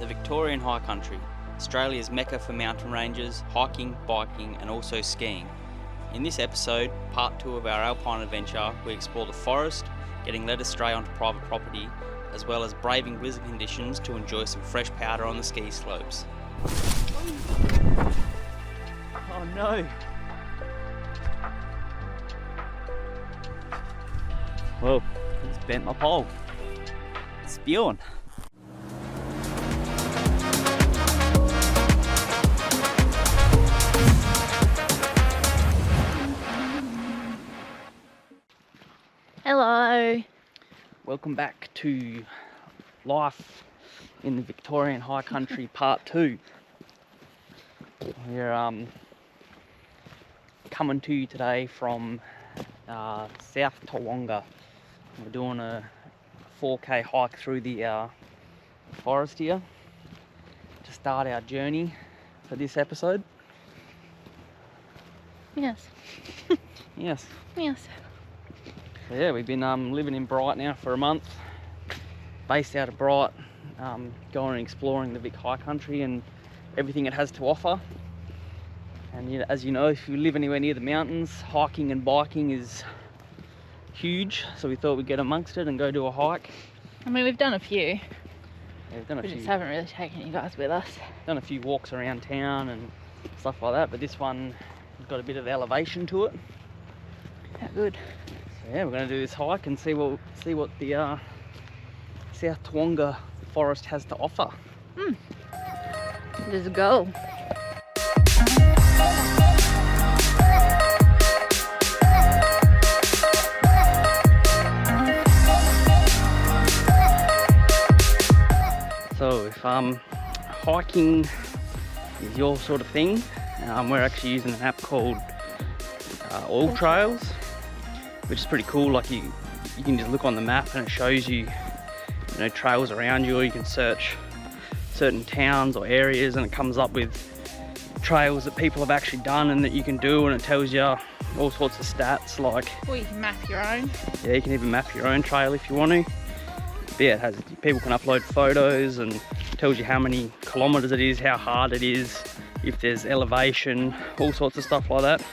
the Victorian High Country, Australia's mecca for mountain ranges, hiking, biking and also skiing. In this episode, part 2 of our alpine adventure, we explore the forest, getting led astray onto private property, as well as braving blizzard conditions to enjoy some fresh powder on the ski slopes. Oh no! Well, it's bent my pole. It's spewing. Hello. Welcome back to life in the Victorian High Country part 2. We're coming to you today from South Toowoomba. We're doing a 4K hike through the forest here to start our journey for this episode. Yes. Yes. Yes. So yeah, we've been living in Bright now for a month, based out of Bright, going and exploring the Vic High Country and everything it has to offer. And as you know, if you live anywhere near the mountains, hiking and biking is huge, so we thought we'd get amongst it and go do a hike. I mean, we've done a few. Yeah, we've done a We few. just haven't really taken you guys with us. Done a few walks around town and stuff like that, but this one has got a bit of elevation to it. How good. So yeah, we're going to do this hike and see what the South Toowoomba forest has to offer. Let's go. So if hiking is your sort of thing, we're actually using an app called Oil Trails, which is pretty cool. Like you can just look on the map and it shows you, trails around you, or you can search certain towns or areas and it comes up with trails that people have actually done and that you can do, and it tells you all sorts of stats like... Or you can map your own. Yeah, you can even map your own trail if you want to. But yeah, people can upload photos and it tells you how many kilometers it is, how hard it is, if there's elevation, all sorts of stuff like that.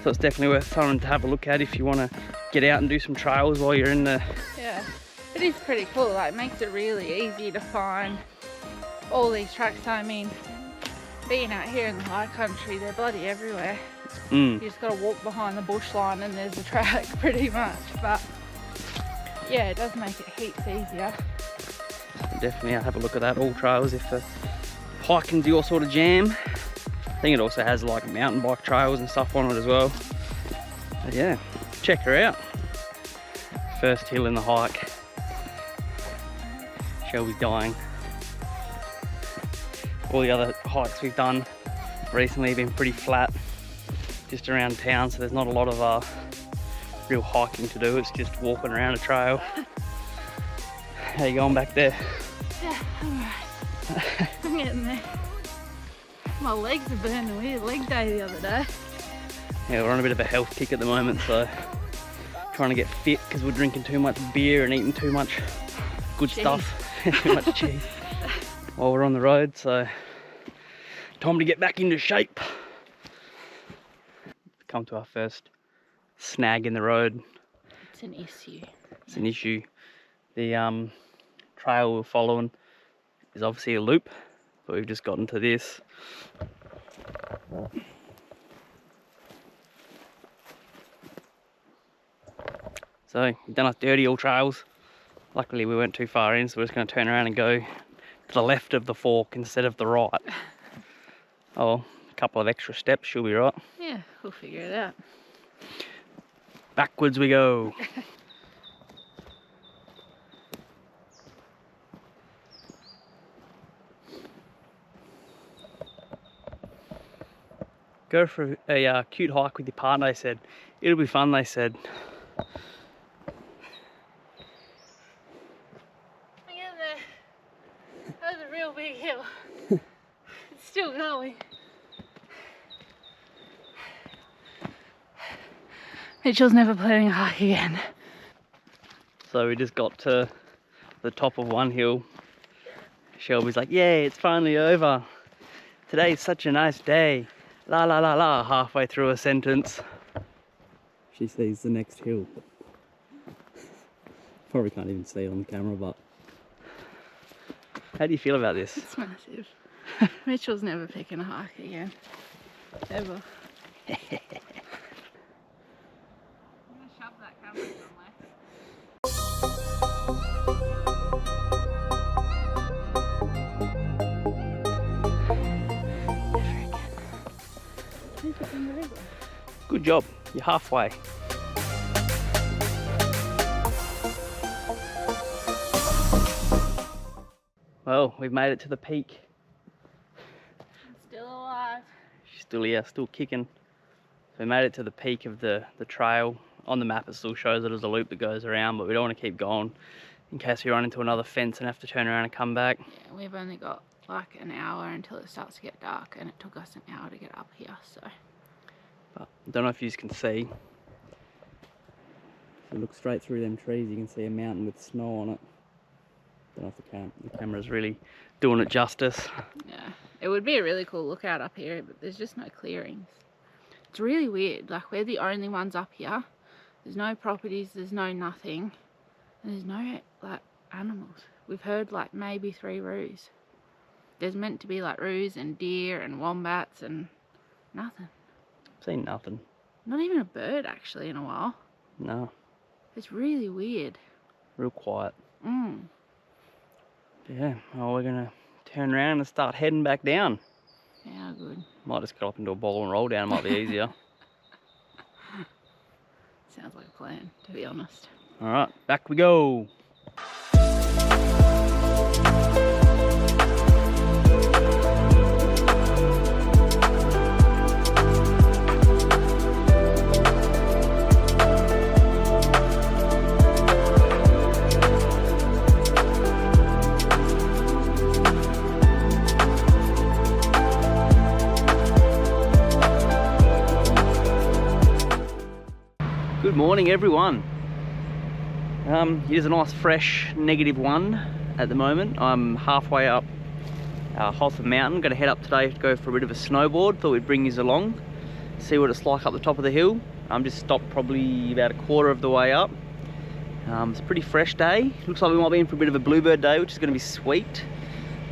So it's definitely worth something to have a look at if you want to get out and do some trails while you're in the... Yeah, it is pretty cool. Like, it makes it really easy to find all these tracks. I mean, being out here in the high country, they're bloody everywhere. You just got to walk behind the bush line and there's a track pretty much. But yeah, it does make it heaps easier. Definitely have a look at that, All Trails, if hiking's your sort of jam. I think it also has like mountain bike trails and stuff on it as well. But yeah, check her out. First hill in the hike. Shelby's dying. All the other hikes we've done recently have been pretty flat, just around town, so there's not a lot of real hiking to do. It's just walking around a trail. How you going back there? Yeah, alright. I'm getting there. My legs are burning. We had leg day the other day. Yeah, we're on a bit of a health kick at the moment, so trying to get fit because we're drinking too much beer and eating too much good cheese. Stuff. Too much cheese while we're on the road, so time to get back into shape. Come to our first snag in the road. It's an issue. It's an issue. The trail we're following is obviously a loop, but we've just gotten to this. So we've done our dirty All Trails. Luckily we weren't too far in, so we're just going to turn around and go to the left of the fork instead of the right. Oh, a couple of extra steps, she'll be right. Yeah, we'll figure it out. Backwards we go. Go for a cute hike with your partner, they said. It'll be fun, they said. We're getting there. That was a real big hill. It's still going. Mitchell's never planning a hike again. So we just got to the top of one hill. Shelby's like, yay, it's finally over. Today's such a nice day. La la la la, halfway through a sentence. She sees the next hill. Probably can't even see it on the camera, but... How do you feel about this? It's massive. Mitchell's never picking a hike again. Ever. I'm gonna shove that camera somewhere. Good job, you're halfway. Well, we've made it to the peak. I'm still alive. She's still here, still kicking. So we made it to the peak of the trail. On the map it still shows it as a loop that goes around, but we don't want to keep going in case we run into another fence and have to turn around and come back. Yeah, we've only got like an hour until it starts to get dark, and it took us an hour to get up here, so. But I don't know if you can see. If you look straight through them trees, you can see a mountain with snow on it. Don't know if the camera's really doing it justice. Yeah, it would be a really cool lookout up here, but there's just no clearings. It's really weird, like we're the only ones up here. There's no properties, there's no nothing, and there's no like animals. We've heard like maybe 3 roos. There's meant to be like roos and deer and wombats and nothing. Seen nothing. Not even a bird actually in a while. No. It's really weird. Real quiet. Mm. Yeah, well, we're gonna turn around and start heading back down. Yeah, good. Might just get up into a ball and roll down, it might be easier. Sounds like a plan, to be honest. Alright, back we go. Good morning, everyone. It is a nice fresh -1 at the moment. I'm halfway up Hotham Mountain. Going to head up today to go for a bit of a snowboard. Thought we'd bring you along, see what it's like up the top of the hill. I'm just stopped probably about a quarter of the way up. It's a pretty fresh day. Looks like we might be in for a bit of a bluebird day, which is going to be sweet.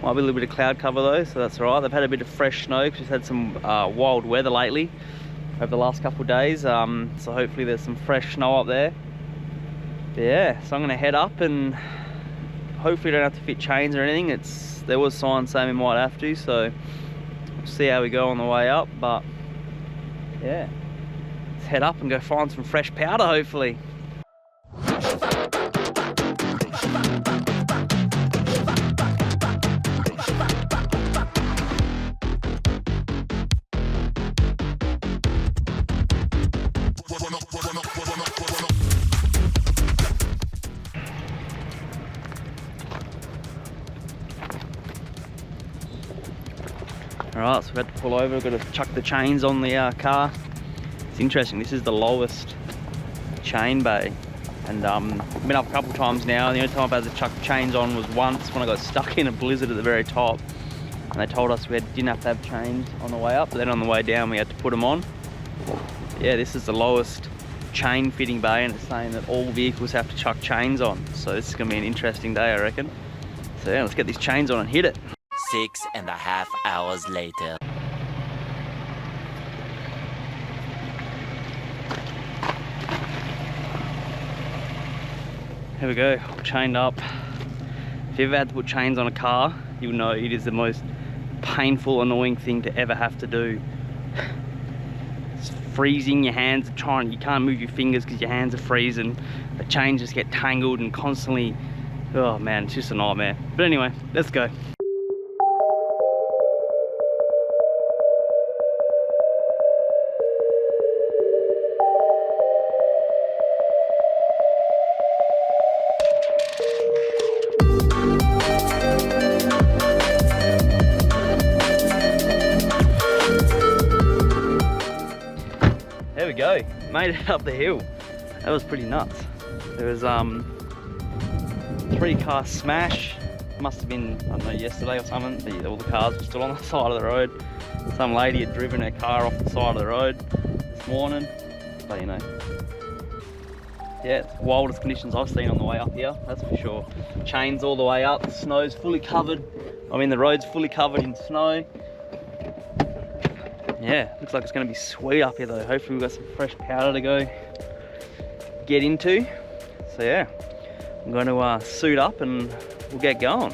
Might be a little bit of cloud cover though, so that's alright. They've had a bit of fresh snow because we've had some wild weather lately over the last couple of days, so hopefully there's some fresh snow up there. But yeah, so I'm gonna head up and hopefully don't have to fit chains or anything. There was signs saying we might have to, so we'll see how we go on the way up. But yeah, let's head up and go find some fresh powder hopefully. Alright, so we've had to pull over, we've got to chuck the chains on the car. It's interesting, this is the lowest chain bay, and I've been up a couple times now, and the only time I've had to chuck chains on was once when I got stuck in a blizzard at the very top, and they told us didn't have to have chains on the way up, but then on the way down we had to put them on. Yeah, this is the lowest chain fitting bay, and it's saying that all vehicles have to chuck chains on, so this is going to be an interesting day, I reckon. So yeah, let's get these chains on and hit it. 6.5 hours later. Here we go, chained up. If you've ever had to put chains on a car, you'll know it is the most painful, annoying thing to ever have to do. It's freezing, your hands are you can't move your fingers because your hands are freezing. The chains just get tangled and constantly, oh man, it's just a nightmare. But anyway, let's go. There we go, made it up the hill. That was pretty nuts. There was 3-car smash, Must have been, I don't know, yesterday or something. But all the cars were still on the side of the road. Some lady had driven her car off the side of the road this morning. But you know, yeah, it's the wildest conditions I've seen on the way up here, that's for sure. Chains all the way up, the snow's fully covered. I mean, the road's fully covered in snow. Yeah, looks like it's going to be sweet up here though. Hopefully we've got some fresh powder to go get into. So yeah, I'm going to suit up and we'll get going.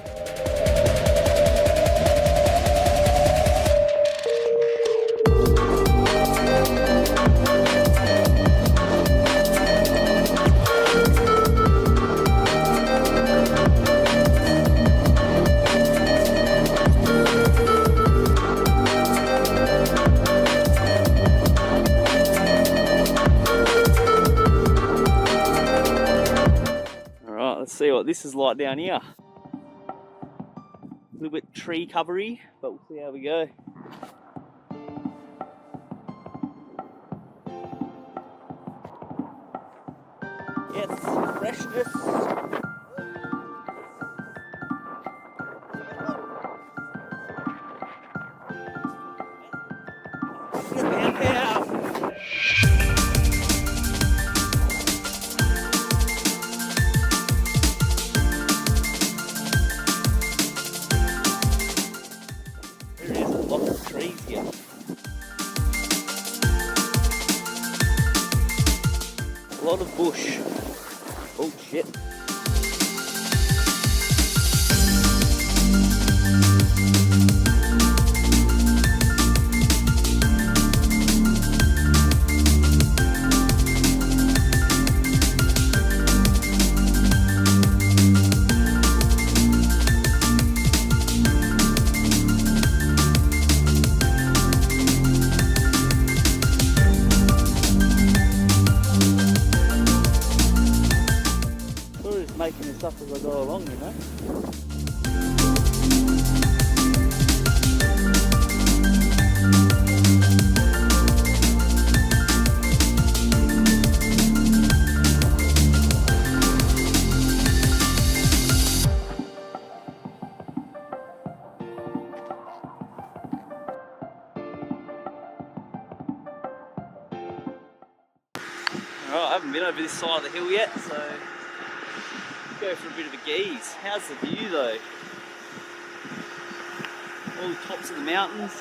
Let's see what this is like down here. A little bit tree covery, but we'll see how we go. Yes, freshness. Get down. A lot of bush. Oh shit. Making this up as I go along, you know. Alright, I haven't been over this side of the hill yet, so go for a bit of a gaze. How's the view though? All the tops of the mountains.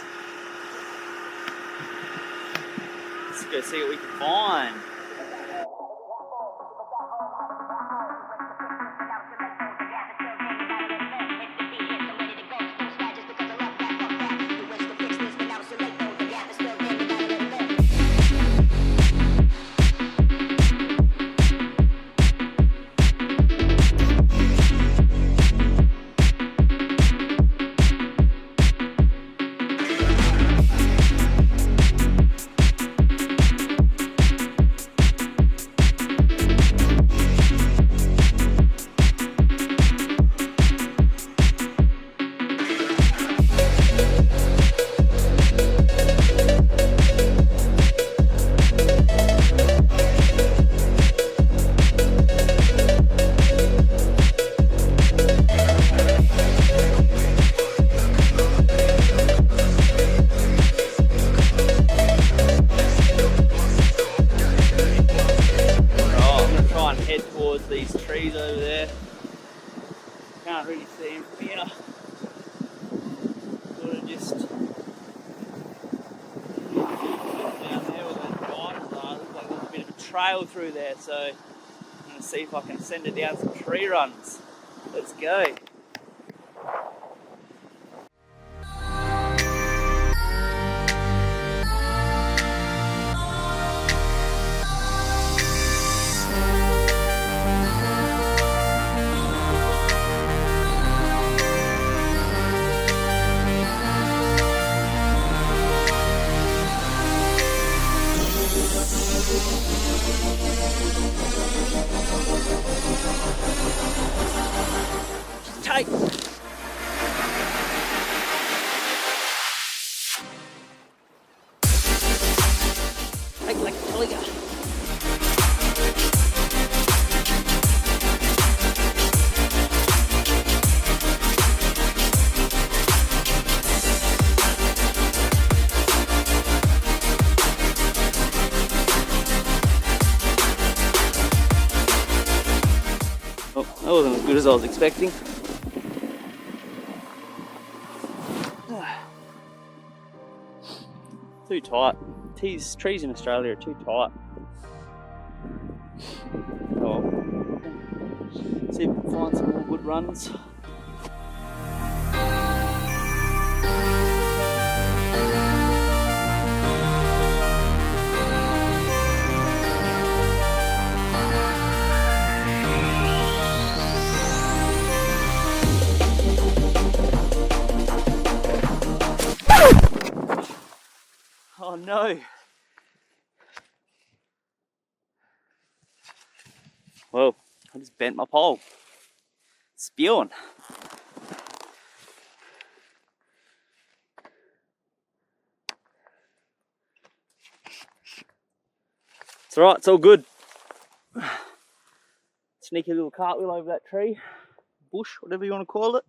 Let's go see what we can find. These trees over there. Can't really see them from here. Sort of just down there where the spiders are. Looks like there's a bit of a trail through there, so I'm going to see if I can send it down some tree runs. Let's go. as I was expecting. Too tight. Trees in Australia are too tight. Oh, see if we can find some more good runs. Oh no. Well, I just bent my pole. Spewing. It's alright, it's all good. Sneaky little cartwheel over that tree. Bush, whatever you want to call it.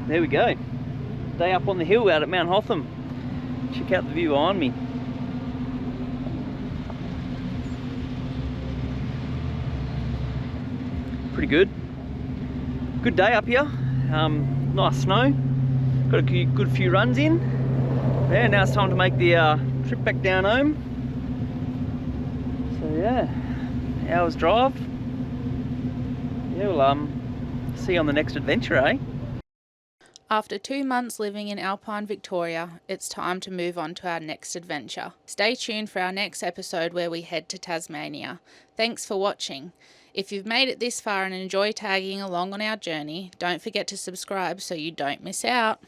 There we go. Day up on the hill out at Mt Hotham. Check out the view behind me. Pretty good. Good day up here. Nice snow. Got a good few runs in. Yeah, now it's time to make the trip back down home. So yeah, hour's drive. Yeah, we'll see you on the next adventure, eh? After 2 months living in alpine Victoria, it's time to move on to our next adventure. Stay tuned for our next episode where we head to Tasmania. Thanks for watching. If you've made it this far and enjoy tagging along on our journey, don't forget to subscribe so you don't miss out.